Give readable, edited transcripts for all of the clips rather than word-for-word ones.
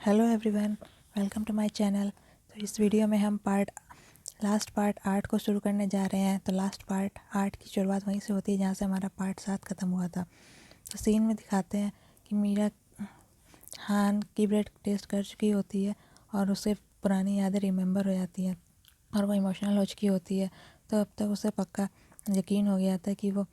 Hello everyone, welcome to my channel. तो इस video में हम लास्ट पार्ट 8 को शुरू करने जा रहे हैं। तो लास्ट पार्ट 8 की शुरुआत वहीं से होती है जहाँ से हमारा पार्ट 7 ख़त्म हुआ था। तो सीन में दिखाते हैं कि मीरा हान की ब्रेड टेस्ट कर चुकी होती है और उसे पुरानी यादें रिमेंबर हो जाती हैं और वो इमोशनल हो चुकी होती है। तो अब तक उसे पक्का यकीन हो गया था कि वो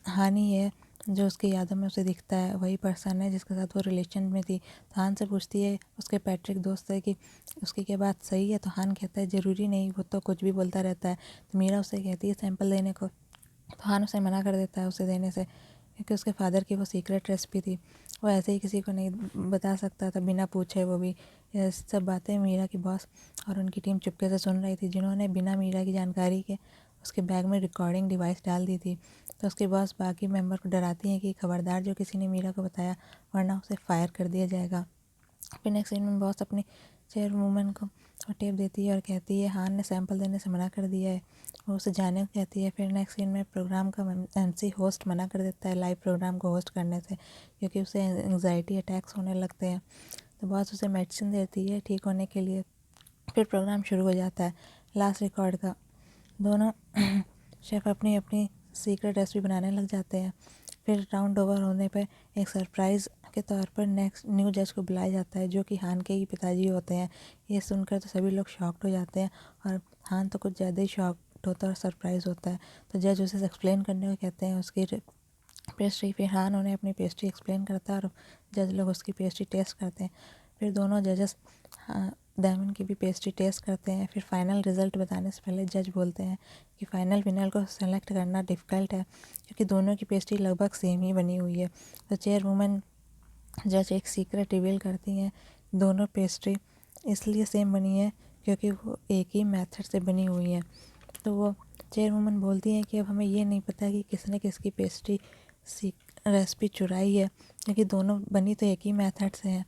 हानि है जो उसकी यादों में उसे दिखता है, वही पर्सन है जिसके साथ वो रिलेशन में थी। तो हान से पूछती है उसके पैट्रिक दोस्त है कि उसकी क्या बात सही है। तो हान कहता है ज़रूरी नहीं, वो तो कुछ भी बोलता रहता है। तो मीरा उसे कहती है सैंपल देने को। तो हान उसे मना कर देता है उसे देने से, क्योंकि उसके फादर की वो सीक्रेट रेसिपी थी। वो ऐसे ही किसी को नहीं बता सकता था बिना पूछे। वो भी ये सब बातें मीरा की बॉस और उनकी टीम चुपके से सुन रही थी, जिन्होंने बिना मीरा की जानकारी के उसके बैग में रिकॉर्डिंग डिवाइस डाल दी थी। तो उसके बॉस बाकी मेंबर को डराती हैं कि खबरदार जो किसी ने मीरा को बताया, वरना उसे फायर कर दिया जाएगा। फिर नेक्स्ट सीन में बॉस अपनी चेयर वूमन को टेप देती है और कहती है हान ने सैंपल देने से मना कर दिया है। वो उसे जाने को कहती है। फिर नेक्स्ट सीन में प्रोग्राम का एमसी होस्ट मना कर देता है लाइव प्रोग्राम को होस्ट करने से, क्योंकि उसे एंग्जाइटी अटैक्स होने लगते हैं। तो बॉस उसे मेडिसिन देती है ठीक होने के लिए। फिर प्रोग्राम शुरू हो जाता है लास्ट रिकॉर्ड का। दोनों शेफ़ अपनी अपनी सीक्रेट रेसिपी बनाने लग जाते हैं। फिर राउंड ओवर होने पर एक सरप्राइज़ के तौर पर नेक्स्ट न्यू जज को बुलाया जाता है, जो कि हान के ही पिताजी होते हैं। ये सुनकर तो सभी लोग शॉक्ड हो जाते हैं और हान तो कुछ ज़्यादा ही शॉक्ड होता है और सरप्राइज़ होता है। तो जज उसे एक्सप्लेन करने को कहते हैं उसकी पेस्ट्री। फिर हान उन्हें अपनी पेस्ट्री एक्सप्लेन करता है और जज लोग उसकी पेस्ट्री टेस्ट करते हैं। फिर दोनों जजेस डायमंड की भी पेस्ट्री टेस्ट करते हैं। फिर फाइनल रिज़ल्ट बताने से पहले जज बोलते हैं कि फ़ाइनल विनर को सेलेक्ट करना डिफ़िकल्ट है, क्योंकि दोनों की पेस्ट्री लगभग सेम ही बनी हुई है। तो चेयरवुमन जज एक सीक्रेट रिवील करती हैं। दोनों पेस्ट्री इसलिए सेम बनी है क्योंकि वो एक ही मेथड से बनी हुई है। तो वो चेयरवुमन बोलती हैं कि अब हमें ये नहीं पता कि किसने किसकी पेस्ट्री रेसिपी चुराई है, क्योंकि दोनों बनी तो एक ही मेथड से हैं।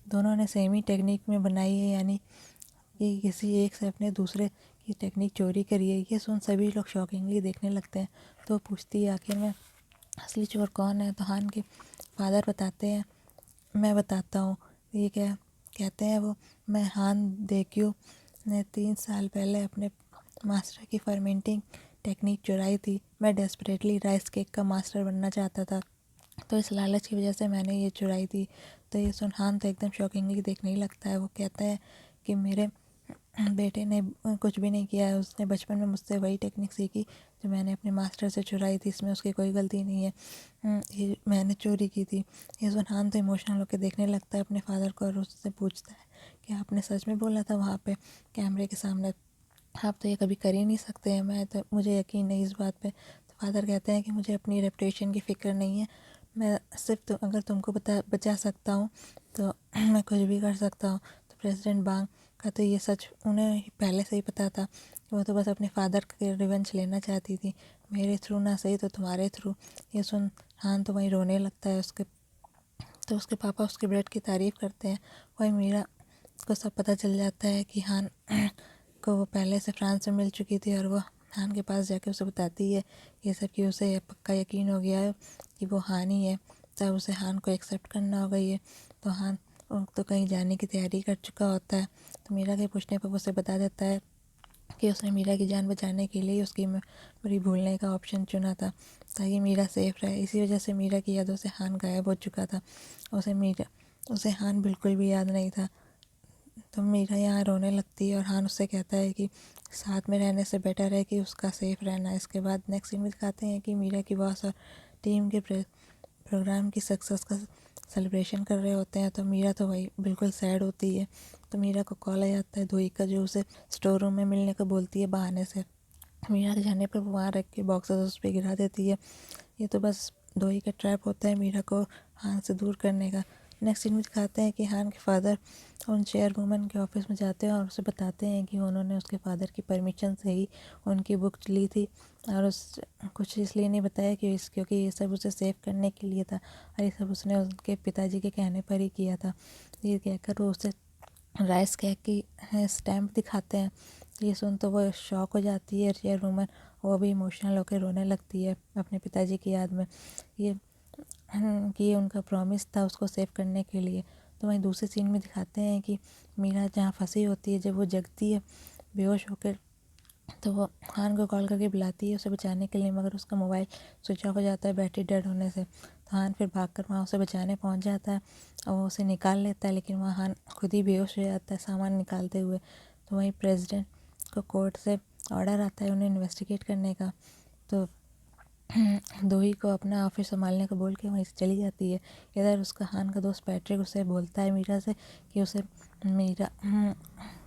दोनों ने सेम ही टेक्निक में बनाई है, यानी कि किसी एक से अपने दूसरे की टेक्निक चोरी करी है। ये सुन सभी लोग शॉकिंगली देखने लगते हैं। तो पूछती है आखिर में असली चोर कौन है। तो हान के फादर बताते हैं मैं बताता हूँ। ये क्या कहते हैं वो, मैं हान देक्यू ने 3 साल पहले अपने मास्टर की फर्मेंटिंग टेक्निक चुराई थी। मैं डेस्परेटली राइस केक का मास्टर बनना चाहता था, तो इस लालच की वजह से मैंने ये चुराई थी। तो ये सुन हान तो एकदम शॉकिंगली देखने ही लगता है। वो कहता है कि मेरे बेटे ने कुछ भी नहीं किया है, उसने बचपन में मुझसे वही टेक्निक सीखी जो मैंने अपने मास्टर से चुराई थी। इसमें उसकी कोई गलती नहीं है, ये मैंने चोरी की थी। ये सुन हान तो इमोशनल होकर देखने लगता है अपने फादर को और उससे पूछता है कि आपने सच में बोला था वहाँ पे कैमरे के सामने, आप तो ये कभी कर ही नहीं सकते हैं, मैं तो मुझे यकीन नहीं इस बात पे। तो फादर कहते हैं कि मुझे अपनी रेपुटेशन की फ़िक्र नहीं है, मैं सिर्फ अगर तुमको बचा सकता हूँ तो मैं कुछ भी कर सकता हूँ। तो प्रेसिडेंट बांग का तो ये सच उन्हें पहले से ही पता था कि वो तो बस अपने फादर के रिवेंज लेना चाहती थी, मेरे थ्रू ना सही तो तुम्हारे थ्रू। ये सुन हान तो वहीं रोने लगता है। उसके पापा उसके ब्रेड की तारीफ़ करते हैं। वही मीरा को सब पता चल जाता है कि हान को वो पहले से फ्रांस में मिल चुकी थी और वो हान के पास जाके उसे बताती है ये सब, कि उसे पक्का यकीन हो गया है कि वो हान ही है। तब उसे हान को एक्सेप्ट करना होगा ये। तो हान तो कहीं जाने की तैयारी कर चुका होता है। तो मीरा के पूछने पर वो उसे बता देता है कि उसने मीरा की जान बचाने के लिए उसकी मेमोरी भूलने का ऑप्शन चुना था, ताकि मीरा सेफ रहे। इसी वजह से मीरा की यादों से हान गायब हो चुका था। उसे हान बिल्कुल भी याद नहीं था। तो मीरा यहाँ रोने लगती है और हान उससे कहता है कि साथ में रहने से बेटर है कि उसका सेफ रहना। इसके बाद नेक्स्ट सीन में दिखाते हैं कि मीरा की बॉस और टीम के प्रोग्राम की सक्सेस का सेलिब्रेशन कर रहे होते हैं। तो मीरा तो वही बिल्कुल सैड होती है। तो मीरा को कॉल आ जाता है धोई का, जो उसे स्टोर रूम में मिलने को बोलती है बहाने से। मीरा के जाने पर वो वहाँ रख के बॉक्सेस उस पर गिरा देती है। ये तो बस धोई का ट्रैप होता है मीरा को हान से दूर करने का। नेक्स्ट सीन में दिखाते हैं कि हान के फादर उन चेयरवुमन के ऑफिस में जाते हैं और उसे बताते हैं कि उन्होंने उसके फादर की परमिशन से ही उनकी बुक ली थी, और उस कुछ इसलिए नहीं बताया क्योंकि ये सब उसे सेव करने के लिए था, और ये सब उसने उनके पिताजी के कहने पर ही किया था। ये कहकर वो उसे राइस केक की स्टैम्प दिखाते हैं। ये सुन तो वो शॉक हो जाती है चेयरवुमन, वो भी इमोशनल होकर रोने लगती है अपने पिताजी की याद में। ये कि ये उनका प्रॉमिस था उसको सेव करने के लिए। तो वहीं दूसरे सीन में दिखाते हैं कि मीरा जहाँ फंसी होती है, जब वो जगती है बेहोश होकर, तो वो खान को कॉल करके बुलाती है उसे बचाने के लिए, मगर उसका मोबाइल स्विच ऑफ हो जाता है बैटरी डेड होने से। तो खान फिर भागकर वहाँ उसे बचाने पहुँच जाता है और वो उसे निकाल लेता है, लेकिन वहाँ खान खुद ही बेहोश हो जाता है सामान निकालते हुए। तो वहीं प्रेसिडेंट को कोर्ट से ऑर्डर आता है उन्हें इन्वेस्टिगेट करने का, तो दोही को अपना ऑफिस संभालने को बोल के वहीं से चली जाती है। इधर उसका खान का दोस्त पैट्रिक उसे बोलता है मीरा से कि उसे मीरा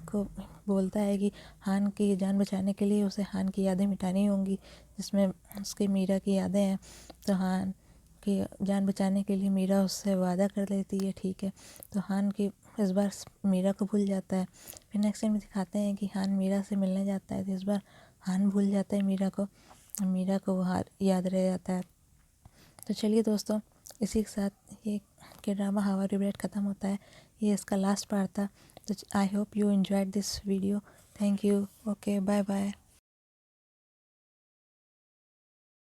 को बोलता है कि खान की जान बचाने के लिए उसे खान की यादें मिटानी होंगी, जिसमें उसकी मीरा की यादें हैं। तो खान की जान बचाने के लिए मीरा उससे वादा कर लेती है, ठीक है। तो खान की इस बार मीरा को भूल जाता है। फिर नेक्स्ट टाइम दिखाते हैं कि खान मीरा से मिलने जाता है, तो इस बार खान भूल जाता है मीरा को वो याद रह जाता है। तो चलिए दोस्तों, इसी के साथ ये के ड्रामा हाउ आई रिग्रेट ख़त्म होता है। ये इसका लास्ट पार्ट था। तो I hope you enjoyed this video. Thank you. Okay, bye bye.